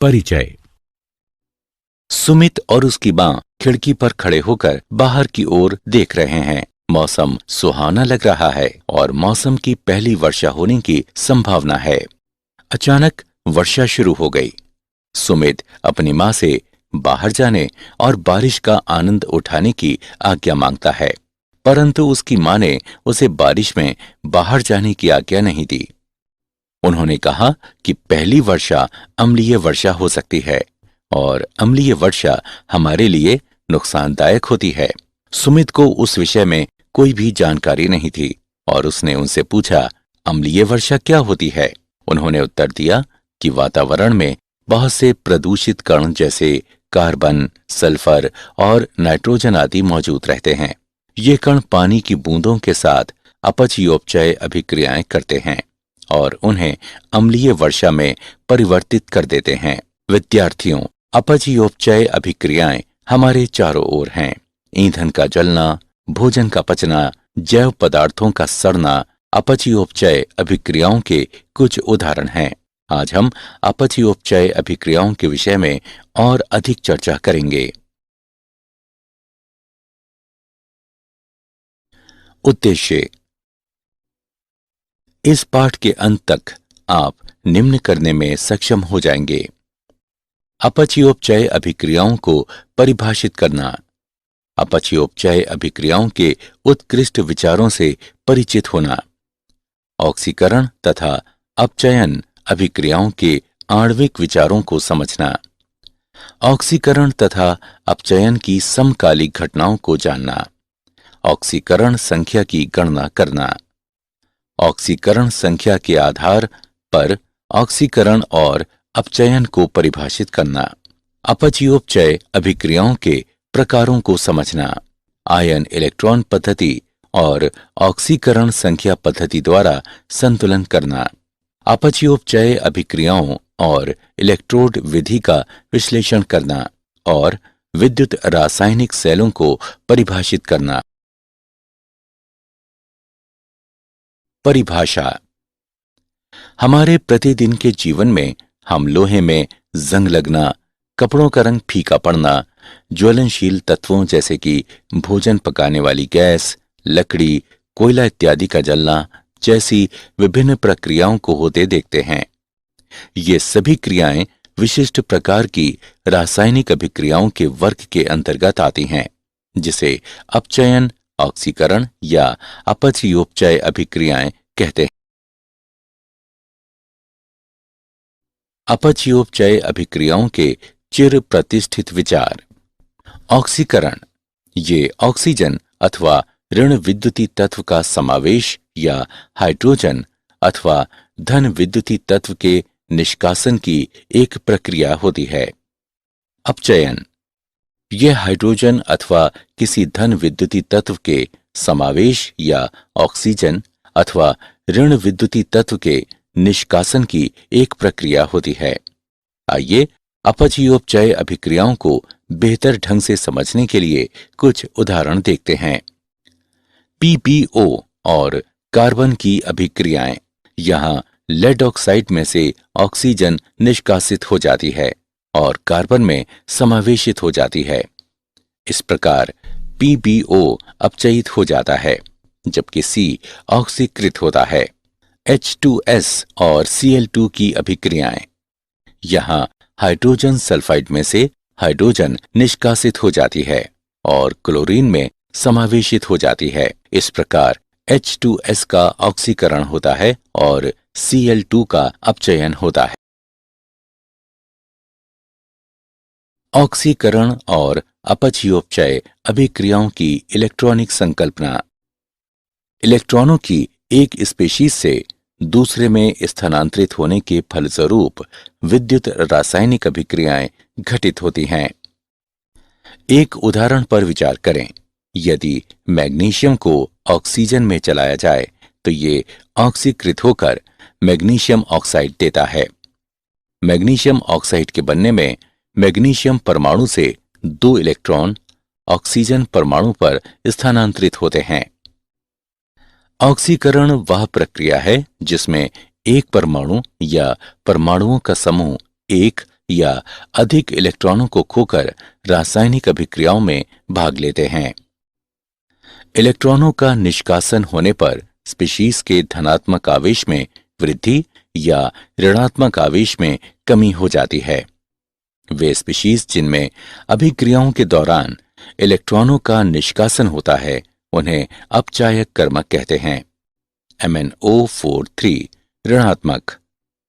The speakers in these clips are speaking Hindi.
परिचय। सुमित और उसकी मां खिड़की पर खड़े होकर बाहर की ओर देख रहे हैं। मौसम सुहावना लग रहा है और मौसम की पहली वर्षा होने की संभावना है। अचानक वर्षा शुरू हो गई। सुमित अपनी मां से बाहर जाने और बारिश का आनंद उठाने की आज्ञा मांगता है, परंतु उसकी मां ने उसे बारिश में बाहर जाने की आज्ञा नहीं दी। उन्होंने कहा कि पहली वर्षा अम्लीय वर्षा हो सकती है और अम्लीय वर्षा हमारे लिए नुकसानदायक होती है। सुमित को उस विषय में कोई भी जानकारी नहीं थी और उसने उनसे पूछा, अम्लीय वर्षा क्या होती है? उन्होंने उत्तर दिया कि वातावरण में बहुत से प्रदूषित कण जैसे कार्बन, सल्फर और नाइट्रोजन आदि मौजूद रहते हैं। ये कण पानी की बूंदों के साथ अपचयोपचय अभिक्रियाएं करते हैं और उन्हें अम्लीय वर्षा में परिवर्तित कर देते हैं। विद्यार्थियों, अपचयोपचय अभिक्रियाएं हमारे चारों ओर हैं। ईंधन का जलना, भोजन का पचना, जैव पदार्थों का सड़ना अपचयोपचय अभिक्रियाओं के कुछ उदाहरण हैं। आज हम अपचयोपचय अभिक्रियाओं के विषय में और अधिक चर्चा करेंगे। उद्देश्य। इस पाठ के अंत तक आप निम्न करने में सक्षम हो जाएंगे। अपचयोपचय अभिक्रियाओं को परिभाषित करना, अपचयोपचय अभिक्रियाओं के उत्कृष्ट विचारों से परिचित होना, ऑक्सीकरण तथा अपचयन अभिक्रियाओं के आणविक विचारों को समझना, ऑक्सीकरण तथा अपचयन की समकालिक घटनाओं को जानना, ऑक्सीकरण संख्या की गणना करना, ऑक्सीकरण संख्या के आधार पर ऑक्सीकरण और अपचयन को परिभाषित करना, अपचयोपचय अभिक्रियाओं के प्रकारों को समझना, आयन इलेक्ट्रॉन पद्धति और ऑक्सीकरण संख्या पद्धति द्वारा संतुलन करना, अपचयोपचय अभिक्रियाओं और इलेक्ट्रोड विधि का विश्लेषण करना और विद्युत रासायनिक सेलों को परिभाषित करना। परिभाषा। हमारे प्रतिदिन के जीवन में हम लोहे में जंग लगना, कपड़ों का रंग फीका पड़ना, ज्वलनशील तत्वों जैसे कि भोजन पकाने वाली गैस, लकड़ी, कोयला इत्यादि का जलना जैसी विभिन्न प्रक्रियाओं को होते देखते हैं। ये सभी क्रियाएं विशिष्ट प्रकार की रासायनिक अभिक्रियाओं के वर्ग के अंतर्गत आती हैं, जिसे अपचयन, ऑक्सीकरण या अपचयोपचय अभिक्रियाएं कहते हैं। अपचयोपचय अभिक्रियाओं के चिर प्रतिष्ठित विचार। ऑक्सीकरण, ये ऑक्सीजन अथवा ऋण विद्युतीय तत्व का समावेश या हाइड्रोजन अथवा धन विद्युतीय तत्व के निष्कासन की एक प्रक्रिया होती है। अपचयन, यह हाइड्रोजन अथवा किसी धन विद्युतीय तत्व के समावेश या ऑक्सीजन अथवा ऋण विद्युतीय तत्व के निष्कासन की एक प्रक्रिया होती है। आइए अपचयोपचय अभिक्रियाओं को बेहतर ढंग से समझने के लिए कुछ उदाहरण देखते हैं। पीपीओ और कार्बन की अभिक्रियाएं। यहां लेड ऑक्साइड में से ऑक्सीजन निष्कासित हो जाती है और कार्बन में समावेशित हो जाती है। इस प्रकार पीबीओ अपचयित हो जाता है, जबकि सी ऑक्सीकृत होता है। H2S और Cl2 की अभिक्रियाएं। यहां हाइड्रोजन सल्फाइड में से हाइड्रोजन निष्कासित हो जाती है और क्लोरीन में समावेशित हो जाती है। इस प्रकार H2S का ऑक्सीकरण होता है और Cl2 का अपचयन होता है। ऑक्सीकरण और अपचयोपचय अभिक्रियाओं की इलेक्ट्रॉनिक संकल्पना। इलेक्ट्रॉनों की एक स्पेशीज से दूसरे में स्थानांतरित होने के फलस्वरूप विद्युत रासायनिक अभिक्रियाएं घटित होती हैं। एक उदाहरण पर विचार करें। यदि मैग्नीशियम को ऑक्सीजन में चलाया जाए तो ये ऑक्सीकृत होकर मैग्नीशियम ऑक्साइड देता है। मैग्नीशियम ऑक्साइड के बनने में मैग्नीशियम परमाणु से 2 इलेक्ट्रॉन ऑक्सीजन परमाणु पर स्थानांतरित होते हैं। ऑक्सीकरण वह प्रक्रिया है जिसमें एक परमाणु या परमाणुओं का समूह एक या अधिक इलेक्ट्रॉनों को खोकर रासायनिक अभिक्रियाओं में भाग लेते हैं। इलेक्ट्रॉनों का निष्कासन होने पर स्पीशीज के धनात्मक आवेश में वृद्धि या ऋणात्मक आवेश में कमी हो जाती है। वे स्पीशीज जिनमें अभिक्रियाओं के दौरान इलेक्ट्रॉनों का निष्कासन होता है उन्हें अपचायक कर्मक कहते हैं। MnO43 ऋणात्मक,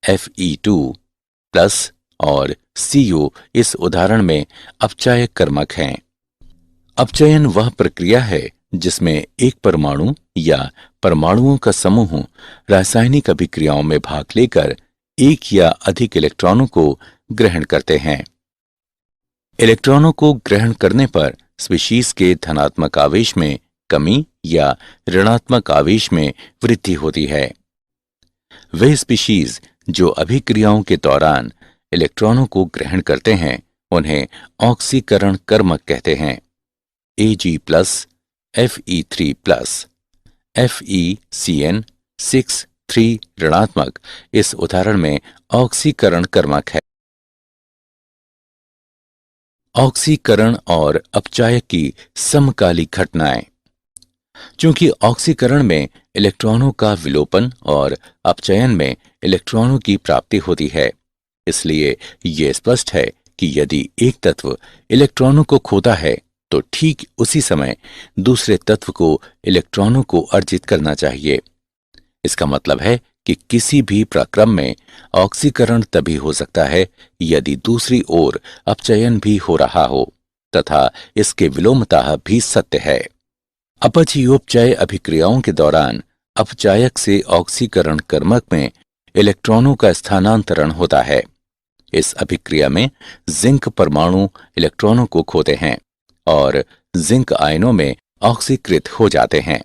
Fe2 प्लस और Cu इस उदाहरण में अपचायक कर्मक हैं। अपचयन वह प्रक्रिया है जिसमें एक परमाणु या परमाणुओं का समूह रासायनिक अभिक्रियाओं में भाग लेकर एक या अधिक इलेक्ट्रॉनों को ग्रहण करते हैं। इलेक्ट्रॉनों को ग्रहण करने पर स्पीशीज के धनात्मक आवेश में कमी या ऋणात्मक आवेश में वृद्धि होती है। वे स्पीशीज जो अभिक्रियाओं के दौरान इलेक्ट्रॉनों को ग्रहण करते हैं उन्हें ऑक्सीकरण कर्मक कहते हैं। Ag+, Fe3+, FeCN6 ऋणात्मक इस उदाहरण में ऑक्सीकरण कर्मक है। ऑक्सीकरण और अपचायक की समकालिक घटनाएं। चूंकि ऑक्सीकरण में इलेक्ट्रॉनों का विलोपन और अपचयन में इलेक्ट्रॉनों की प्राप्ति होती है, इसलिए यह स्पष्ट है कि यदि एक तत्व इलेक्ट्रॉनों को खोता है तो ठीक उसी समय दूसरे तत्व को इलेक्ट्रॉनों को अर्जित करना चाहिए। इसका मतलब है कि किसी भी प्रक्रम में ऑक्सीकरण तभी हो सकता है यदि दूसरी ओर अपचयन भी हो रहा हो तथा इसके विलोमतः भी सत्य है। अपचयोपचय अभिक्रियाओं के दौरान अपचायक से ऑक्सीकरण कर्मक में इलेक्ट्रॉनों का स्थानांतरण होता है। इस अभिक्रिया में जिंक परमाणु इलेक्ट्रॉनों को खोते हैं और जिंक आयनों में ऑक्सीकृत हो जाते हैं,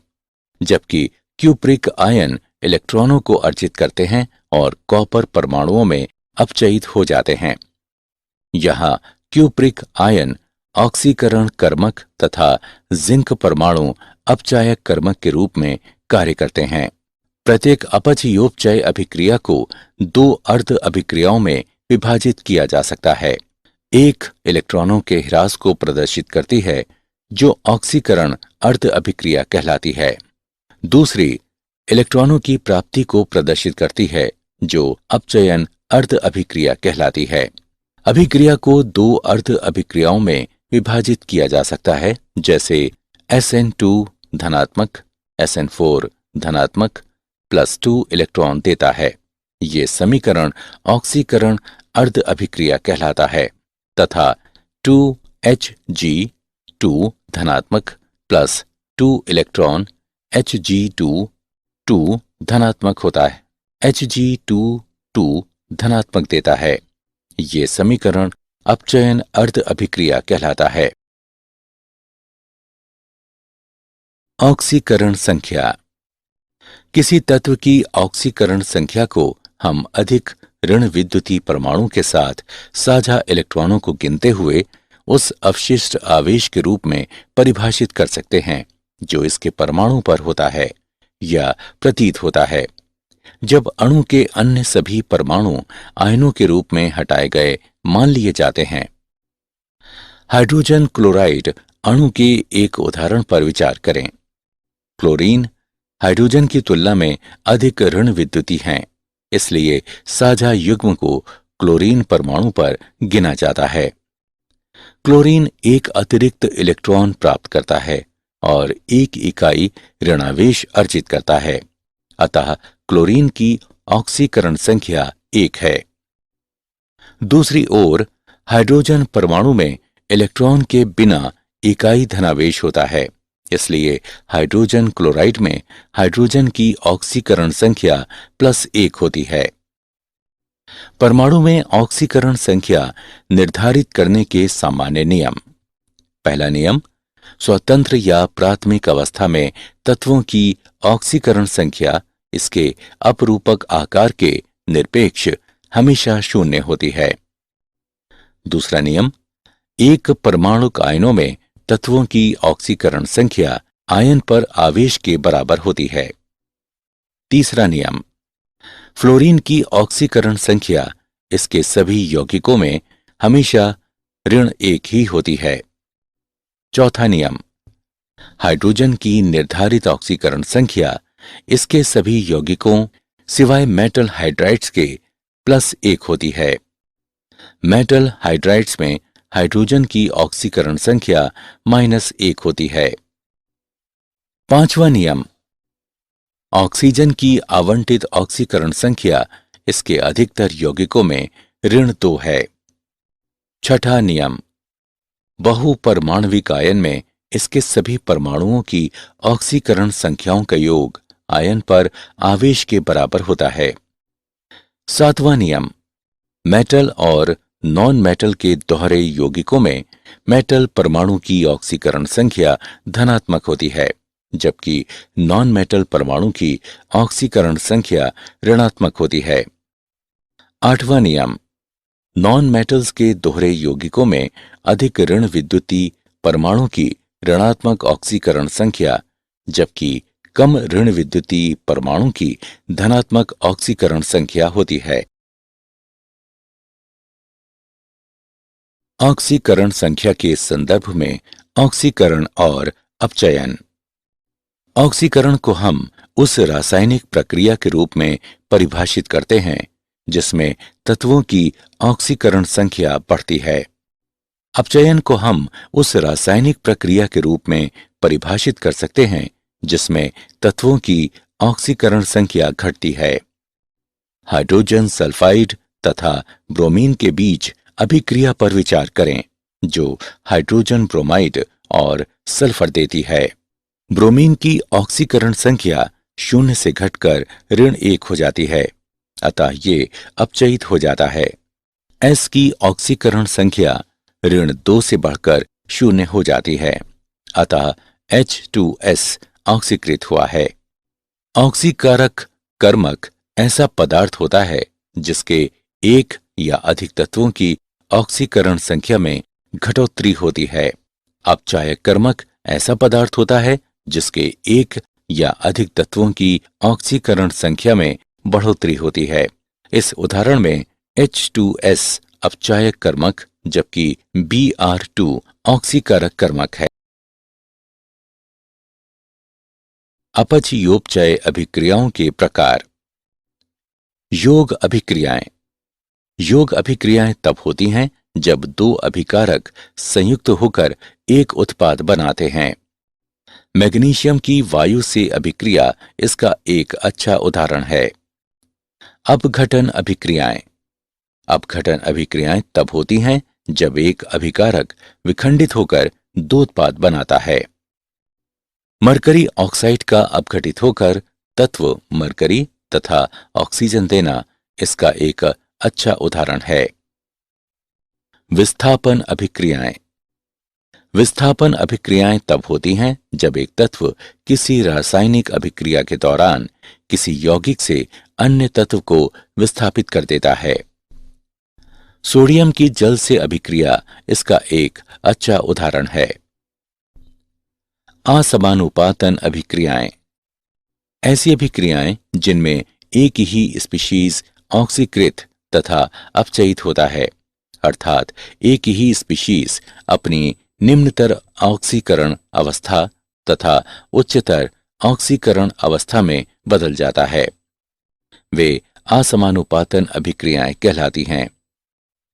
जबकि क्यूप्रिक आयन इलेक्ट्रॉनों को अर्जित करते हैं और कॉपर परमाणुओं में अपचयित हो जाते हैं। यहां क्यूप्रिक आयन ऑक्सीकरण कर्मक तथा जिंक परमाणु अपचायक कर्मक के रूप में कार्य करते हैं। प्रत्येक अपचयोपचय अभिक्रिया को दो अर्ध अभिक्रियाओं में विभाजित किया जा सकता है। एक इलेक्ट्रॉनों के ह्रास को प्रदर्शित करती है जो ऑक्सीकरण अर्ध अभिक्रिया कहलाती है। दूसरी इलेक्ट्रॉनों की प्राप्ति को प्रदर्शित करती है जो अपचयन अर्ध अभिक्रिया कहलाती है। अभिक्रिया को दो अर्ध अभिक्रियाओं में विभाजित किया जा सकता है, जैसे SN2 धनात्मक SN4 धनात्मक +2 इलेक्ट्रॉन देता है। ये समीकरण ऑक्सीकरण अर्ध अभिक्रिया कहलाता है तथा 2Hg2 धनात्मक +2 इलेक्ट्रॉन Hg2 धनात्मक होता है, Hg2 धनात्मक देता है। ये समीकरण अपचयन अर्ध अभिक्रिया कहलाता है। ऑक्सीकरण संख्या। किसी तत्व की ऑक्सीकरण संख्या को हम अधिक ऋण विद्युतीय परमाणु के साथ साझा इलेक्ट्रॉनों को गिनते हुए उस अवशिष्ट आवेश के रूप में परिभाषित कर सकते हैं जो इसके परमाणु पर होता है या प्रतीत होता है। जब अणु के अन्य सभी परमाणु आयनों के रूप में हटाए गए मान लिए जाते हैं। हाइड्रोजन क्लोराइड अणु के एक उदाहरण पर विचार करें। क्लोरीन हाइड्रोजन की तुलना में अधिक ऋण विद्युतीय हैं, इसलिए साझा युग्म को क्लोरीन परमाणु पर गिना जाता है। क्लोरीन एक अतिरिक्त इलेक्ट्रॉन प्राप्त करता है और एक इकाई ऋणावेश अर्जित करता है, अतः क्लोरीन की ऑक्सीकरण संख्या 1 है। दूसरी ओर हाइड्रोजन परमाणु में इलेक्ट्रॉन के बिना इकाई धनावेश होता है, इसलिए हाइड्रोजन क्लोराइड में हाइड्रोजन की ऑक्सीकरण संख्या +1 होती है। परमाणु में ऑक्सीकरण संख्या निर्धारित करने के सामान्य नियम। पहला नियम, स्वतंत्र या प्राथमिक अवस्था में तत्वों की ऑक्सीकरण संख्या इसके अपरूपक आकार के निरपेक्ष हमेशा 0 होती है। दूसरा नियम, एक परमाणुक आयनों में तत्वों की ऑक्सीकरण संख्या आयन पर आवेश के बराबर होती है। तीसरा नियम, फ्लोरीन की ऑक्सीकरण संख्या इसके सभी यौगिकों में हमेशा ऋण 1 ही होती है। चौथा नियम, हाइड्रोजन की निर्धारित ऑक्सीकरण संख्या इसके सभी यौगिकों सिवाय मेटल हाइड्राइड्स के +1 होती है। मेटल हाइड्राइड्स में हाइड्रोजन की ऑक्सीकरण संख्या -1 होती है। पांचवा नियम, ऑक्सीजन की आवंटित ऑक्सीकरण संख्या इसके अधिकतर यौगिकों में ऋण 2 है। छठा नियम, बहुपरमाणविक आयन में इसके सभी परमाणुओं की ऑक्सीकरण संख्याओं का योग आयन पर आवेश के बराबर होता है। सातवां नियम, मेटल और नॉन मेटल के दोहरे यौगिकों में मेटल परमाणु की ऑक्सीकरण संख्या धनात्मक होती है, जबकि नॉन मेटल परमाणु की ऑक्सीकरण संख्या ऋणात्मक होती है। आठवां नियम, नॉन मेटल्स के दोहरे यौगिकों में अधिक ऋण विद्युतीय परमाणु की ऋणात्मक ऑक्सीकरण संख्या, जबकि कम ऋण विद्युतीय परमाणु की धनात्मक ऑक्सीकरण संख्या होती है। ऑक्सीकरण संख्या के संदर्भ में ऑक्सीकरण और अपचयन। ऑक्सीकरण को हम उस रासायनिक प्रक्रिया के रूप में परिभाषित करते हैं जिसमें तत्वों की ऑक्सीकरण संख्या बढ़ती है। अपचयन को हम उस रासायनिक प्रक्रिया के रूप में परिभाषित कर सकते हैं जिसमें तत्वों की ऑक्सीकरण संख्या घटती है। हाइड्रोजन सल्फाइड तथा ब्रोमीन के बीच अभिक्रिया पर विचार करें जो हाइड्रोजन ब्रोमाइड और सल्फर देती है। ब्रोमीन की ऑक्सीकरण संख्या 0 से घटकर ऋण 1 हो जाती है, अतः ये अपचयित हो जाता है। S की ऑक्सीकरण संख्या ऋण 2 से बढ़कर 0 हो जाती है, अतः H2S ऑक्सीकृत हुआ है। ऑक्सीकारक कर्मक ऐसा पदार्थ होता है जिसके एक या अधिक तत्वों की ऑक्सीकरण संख्या में घटोत्तरी होती है। अपचायक कर्मक ऐसा पदार्थ होता है जिसके एक या अधिक तत्वों की ऑक्सीकरण संख्या में बढ़ोतरी होती है। इस उदाहरण में H2S अपचायक कर्मक जबकि Br2 ऑक्सीकारक कर्मक है। अपचयोपचय अभिक्रियाओं के प्रकार। योग अभिक्रियाएं। योग अभिक्रियाएं तब होती हैं जब दो अभिकारक संयुक्त होकर एक उत्पाद बनाते हैं। मैग्नीशियम की वायु से अभिक्रिया इसका एक अच्छा उदाहरण है। अपघटन अभिक्रियाएं। अपघटन अभिक्रियाएं तब होती हैं जब एक अभिकारक विखंडित होकर दो उत्पाद बनाता है। मरकरी ऑक्साइड का अपघटित होकर तत्व मरकरी तथा ऑक्सीजन देना इसका एक अच्छा उदाहरण है। विस्थापन अभिक्रियाएं। विस्थापन अभिक्रियाएं तब होती हैं जब एक तत्व किसी रासायनिक अभिक्रिया के दौरान किसी यौगिक से अन्य तत्व को विस्थापित कर देता है। सोडियम की जल से अभिक्रिया इसका एक अच्छा उदाहरण है। असमानुपातन अभिक्रियाएं। ऐसी अभिक्रियाएं जिनमें एक ही स्पीशीज ऑक्सीकृत तथा अपचयित होता है, अर्थात एक ही स्पीशीज अपनी निम्नतर ऑक्सीकरण अवस्था तथा उच्चतर ऑक्सीकरण अवस्था में बदल जाता है, वे असमानुपातन अभिक्रियाएं कहलाती हैं।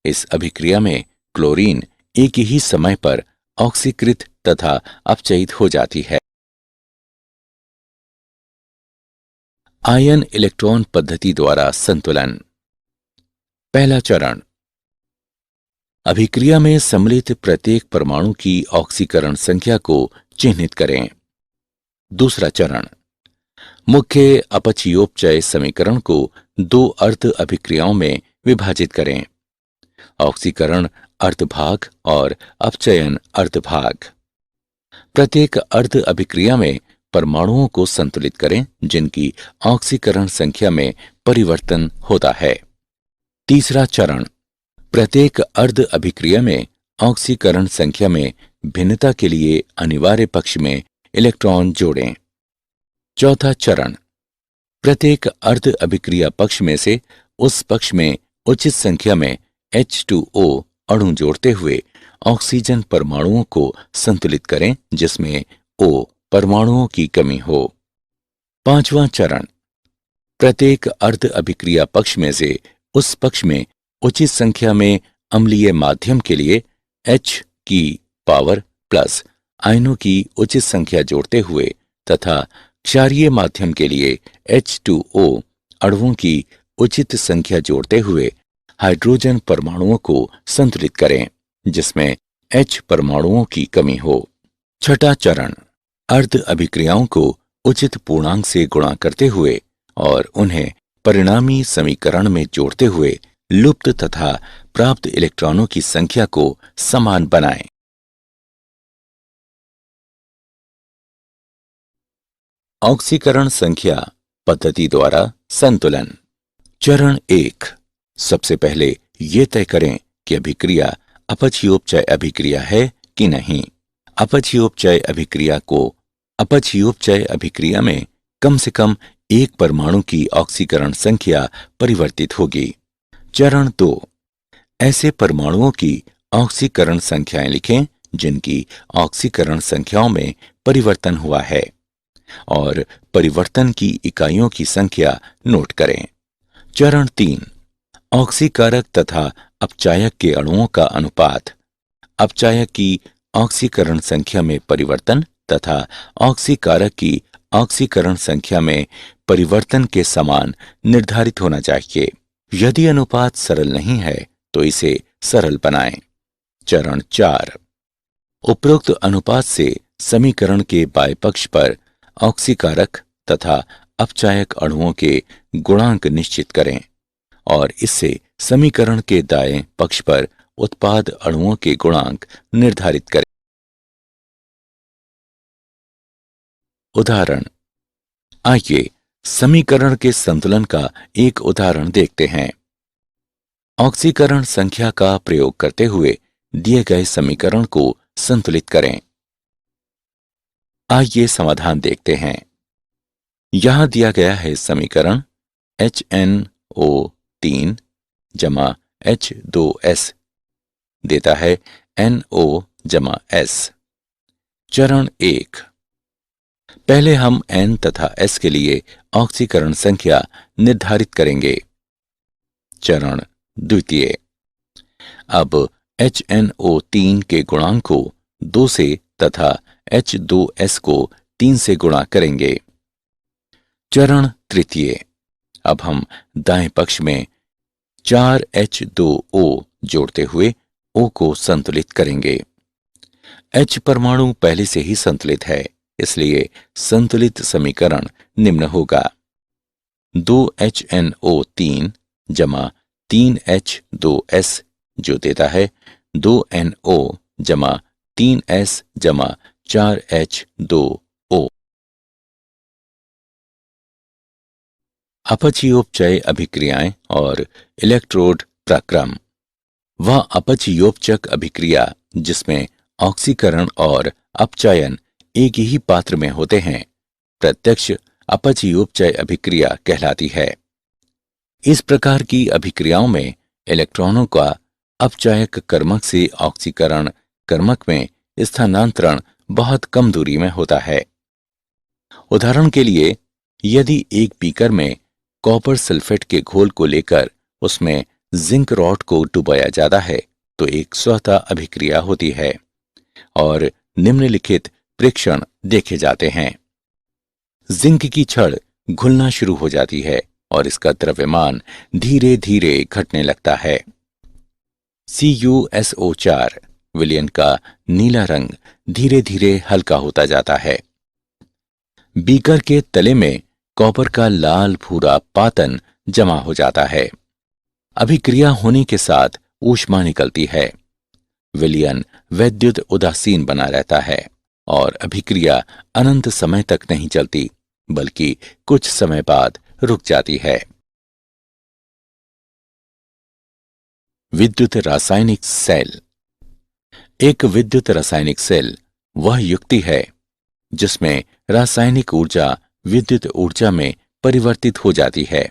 इस अभिक्रिया में क्लोरीन एक ही समय पर ऑक्सीकृत तथा अपचयित हो जाती है। आयन इलेक्ट्रॉन पद्धति द्वारा संतुलन। पहला चरण, अभिक्रिया में सम्मिलित प्रत्येक परमाणु की ऑक्सीकरण संख्या को चिह्नित करें। दूसरा चरण, मुख्य अपचयोपचय समीकरण को दो अर्ध अभिक्रियाओं में विभाजित करें। ऑक्सीकरण अर्धभाग और अपचयन अर्धभाग। प्रत्येक अर्ध अभिक्रिया में परमाणुओं को संतुलित करें जिनकी ऑक्सीकरण संख्या में परिवर्तन होता है। तीसरा चरण, प्रत्येक अर्ध अभिक्रिया में ऑक्सीकरण संख्या में भिन्नता के लिए अनिवार्य पक्ष में इलेक्ट्रॉन जोड़ें। चौथा चरण, प्रत्येक अर्ध अभिक्रिया पक्ष में से उस पक्ष में उचित संख्या में H2O अणु जोड़ते हुए ऑक्सीजन परमाणुओं को संतुलित करें जिसमें O परमाणुओं की कमी हो। 5वां चरण, प्रत्येक अर्ध अभिक्रिया पक्ष में से उस पक्ष में उचित संख्या में अम्लीय माध्यम के लिए H की पावर प्लस आयनों की उचित संख्या जोड़ते हुए तथा क्षारीय माध्यम के लिए H2O अणुओं की उचित संख्या जोड़ते हुए हाइड्रोजन परमाणुओं को संतुलित करें जिसमें H परमाणुओं की कमी हो। 6वां चरण, अर्ध अभिक्रियाओं को उचित पूर्णांक से गुणा करते हुए और उन्हें परिणामी समीकरण में जोड़ते हुए लुप्त तथा प्राप्त इलेक्ट्रॉनों की संख्या को समान बनाएं। ऑक्सीकरण संख्या पद्धति द्वारा संतुलन। चरण 1, सबसे पहले ये तय करें कि अभिक्रिया अपचयोपचय अभिक्रिया है कि नहीं। अपचयोपचय अभिक्रिया में कम से कम एक परमाणु की ऑक्सीकरण संख्या परिवर्तित होगी। चरण 2, ऐसे परमाणुओं की ऑक्सीकरण संख्याएं लिखें जिनकी ऑक्सीकरण संख्याओं में परिवर्तन हुआ है और परिवर्तन की इकाइयों की संख्या नोट करें। चरण 3, ऑक्सीकारक तथा अपचायक के अणुओं का अनुपात, अपचायक की ऑक्सीकरण संख्या में परिवर्तन तथा ऑक्सीकारक की ऑक्सीकरण संख्या में परिवर्तन के समान निर्धारित होना चाहिए। यदि अनुपात सरल नहीं है तो इसे सरल बनाएं। चरण 4, उपरोक्त अनुपात से समीकरण के बाएं पक्ष पर ऑक्सीकारक तथा अपचायक अणुओं के गुणांक निश्चित करें और इससे समीकरण के दाएं पक्ष पर उत्पाद अणुओं के गुणांक निर्धारित करें। उदाहरण, आइए समीकरण के संतुलन का एक उदाहरण देखते हैं। ऑक्सीकरण संख्या का प्रयोग करते हुए दिए गए समीकरण को संतुलित करें। आइए समाधान देखते हैं। यहां दिया गया है समीकरण HNO3 जमा H2S देता है NO जमा S। चरण 1, पहले हम N तथा S के लिए ऑक्सीकरण संख्या निर्धारित करेंगे। चरण 2, अब HNO3 के गुणांक को 2 से तथा H2S को 3 से गुणा करेंगे। चरण 3, अब हम दाएं पक्ष में 4H2O जोड़ते हुए O को संतुलित करेंगे। H परमाणु पहले से ही संतुलित है, इसलिए संतुलित समीकरण निम्न होगा। 2HNO3 जमा 3H2S जो देता है 2NO जमा 3S जमा 4H2O। अपचयोपचय अभिक्रियाएं और इलेक्ट्रोड प्रक्रम। वह अपचयोपचक अभिक्रिया जिसमें ऑक्सीकरण और अपचयन एक ही पात्र में होते हैं प्रत्यक्ष अपचयोपचय अभिक्रिया कहलाती है। इस प्रकार की अभिक्रियाओं में इलेक्ट्रॉनों का अपचायक कर्मक से ऑक्सीकरण कर्मक में स्थानांतरण बहुत कम दूरी में होता है। उदाहरण के लिए, यदि एक बीकर में कॉपर सल्फेट के घोल को लेकर उसमें जिंक रॉड को डुबाया जाता है तो एक स्वतः अभिक्रिया होती है और निम्नलिखित प्रेक्षण देखे जाते हैं। जिंक की छड़ घुलना शुरू हो जाती है और इसका द्रव्यमान धीरे धीरे घटने लगता है। CuSO4 विलयन का नीला रंग धीरे धीरे हल्का होता जाता है। बीकर के तले में कॉपर का लाल भूरा पातन जमा हो जाता है। अभिक्रिया होने के साथ ऊष्मा निकलती है। विलयन वैद्युत उदासीन बना रहता है और अभिक्रिया अनंत समय तक नहीं चलती बल्कि कुछ समय बाद रुक जाती है। विद्युत रासायनिक सेल। एक विद्युत रासायनिक सेल वह युक्ति है जिसमें रासायनिक ऊर्जा विद्युत ऊर्जा में परिवर्तित हो जाती है।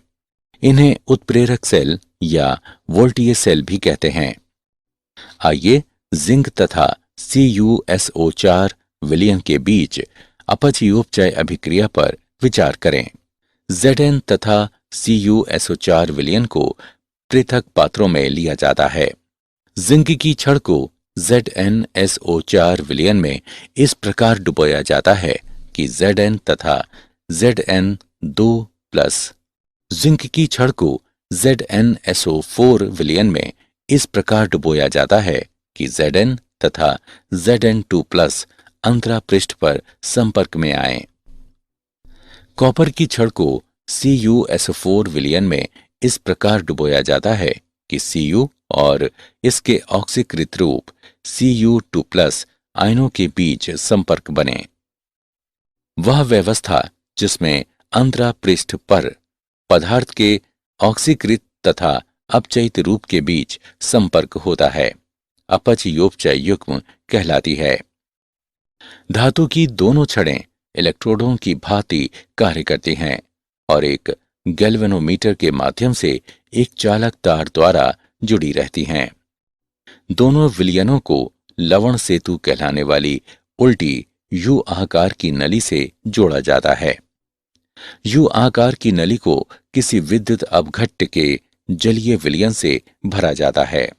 इन्हें उत्प्रेरक सेल या वोल्टीय सेल भी कहते हैं। आइए जिंक तथा CuSO4 विलयन के बीच अपचयोपचय अभिक्रिया पर विचार करें। Zn तथा CuSO4 विलयन को पृथक पात्रों में लिया जाता है। जिंक की छड़ को ZnSO4 विलयन में इस प्रकार डुबोया जाता है कि Zn तथा Zn2+ जिंक की छड़ को ZnSO4 विलयन में इस प्रकार डुबोया जाता है कि Zn तथा Zn2+ अंतरा पृष्ठ पर संपर्क में आए। कॉपर की छड़ को CuSO4 विलयन में इस प्रकार डुबोया जाता है कि Cu और इसके ऑक्सीकृत रूप Cu2+ आयनों के बीच संपर्क बने। वह व्यवस्था जिसमें अंतरा पृष्ठ पर पदार्थ के ऑक्सीकृत तथा अपचयित रूप के बीच संपर्क होता है, अपचयोपचय युग्म कहलाती है। धातु की दोनों छड़ें इलेक्ट्रोडों की भांति कार्य करती हैं और एक गैल्वेनोमीटर के माध्यम से एक चालक तार द्वारा जुड़ी रहती हैं। दोनों विलयनों को लवण सेतु कहलाने वाली उल्टी यू आकार की नली से जोड़ा जाता है। यू आकार की नली को किसी विद्युत अपघट्य के जलीय विलयन से भरा जाता है।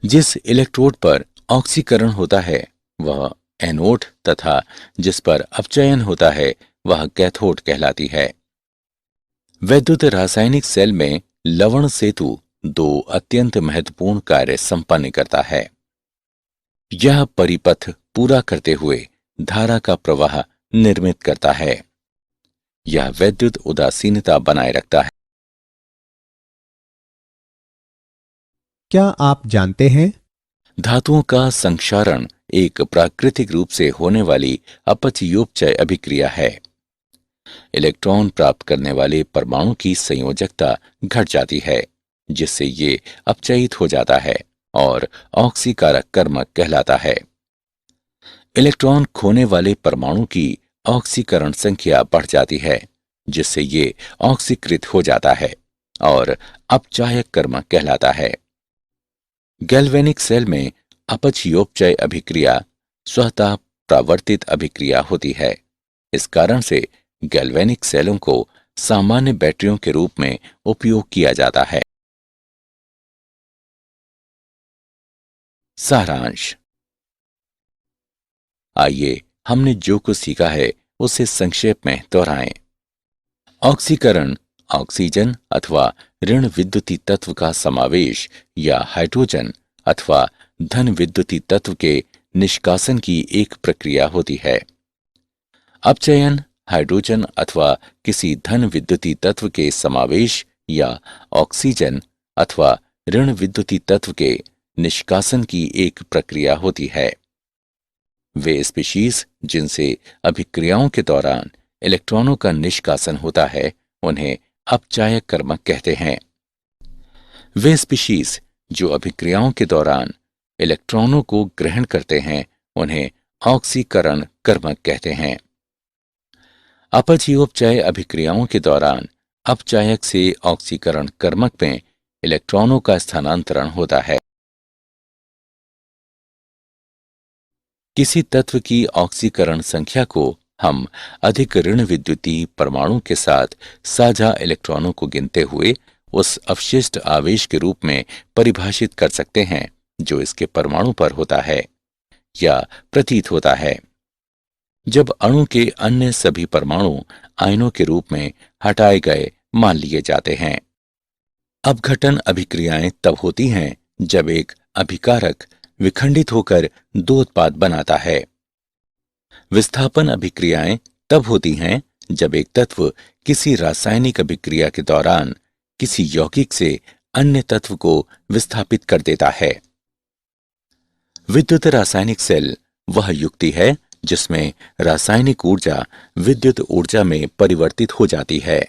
जिस इलेक्ट्रोड पर ऑक्सीकरण होता है वह एनोड तथा जिस पर अपचयन होता है वह कैथोड कहलाती है। वैद्युत रासायनिक सेल में लवण सेतु दो अत्यंत महत्वपूर्ण कार्य संपन्न करता है। यह परिपथ पूरा करते हुए धारा का प्रवाह निर्मित करता है। यह वैद्युत उदासीनता बनाए रखता है। क्या आप जानते हैं धातुओं का संक्षारण एक प्राकृतिक रूप से होने वाली अपचयोपचय अभिक्रिया है। इलेक्ट्रॉन प्राप्त करने वाले परमाणु की संयोजकता घट जाती है जिससे ये अपचयित हो जाता है और ऑक्सीकारक कर्मक कहलाता है। इलेक्ट्रॉन खोने वाले परमाणु की ऑक्सीकरण संख्या बढ़ जाती है जिससे ये ऑक्सीकृत हो जाता है और अपचायक कर्मक कहलाता है। गैल्वेनिक सेल में अपचयोपचय अभिक्रिया स्वतः प्रावर्तित अभिक्रिया होती है। इस कारण से गैल्वेनिक सेलों को सामान्य बैटरियों के रूप में उपयोग किया जाता है। सारांश। आइए हमने जो कुछ सीखा है उसे संक्षेप में दोहराएं। ऑक्सीकरण ऑक्सीजन अथवा ऋण विद्युतीय तत्व का समावेश या हाइड्रोजन अथवा धन विद्युतीय तत्व के निष्कासन की एक प्रक्रिया होती है। अपचयन हाइड्रोजन अथवा किसी धन विद्युतीय तत्व के समावेश या ऑक्सीजन अथवा ऋण विद्युतीय तत्व के निष्कासन की एक प्रक्रिया होती है। वे स्पीशीज जिनसे अभिक्रियाओं के दौरान इलेक्ट्रॉनों का निष्कासन होता है उन्हें अपचायक कर्मक कहते हैं। वे स्पीशीज जो अभिक्रियाओं के दौरान इलेक्ट्रॉनों को ग्रहण करते हैं उन्हें ऑक्सीकरण कर्मक कहते हैं। अपचयोपचय अभिक्रियाओं के दौरान अपचायक से ऑक्सीकरण कर्मक में इलेक्ट्रॉनों का स्थानांतरण होता है। किसी तत्व की ऑक्सीकरण संख्या को हम अधिक ऋण विद्युतीय परमाणु के साथ साझा इलेक्ट्रॉनों को गिनते हुए उस अवशिष्ट आवेश के रूप में परिभाषित कर सकते हैं जो इसके परमाणु पर होता है या प्रतीत होता है। जब अणु के अन्य सभी परमाणु आयनों के रूप में हटाए गए मान लिए जाते हैं। अपघटन अभिक्रियाएं तब होती हैं जब एक अभिकारक विखंडित होकर दो उत्पाद बनाता है। विस्थापन अभिक्रियाएं तब होती हैं जब एक तत्व किसी रासायनिक अभिक्रिया के दौरान किसी यौगिक से अन्य तत्व को विस्थापित कर देता है। विद्युत रासायनिक सेल वह युक्ति है जिसमें रासायनिक ऊर्जा विद्युत ऊर्जा में परिवर्तित हो जाती है।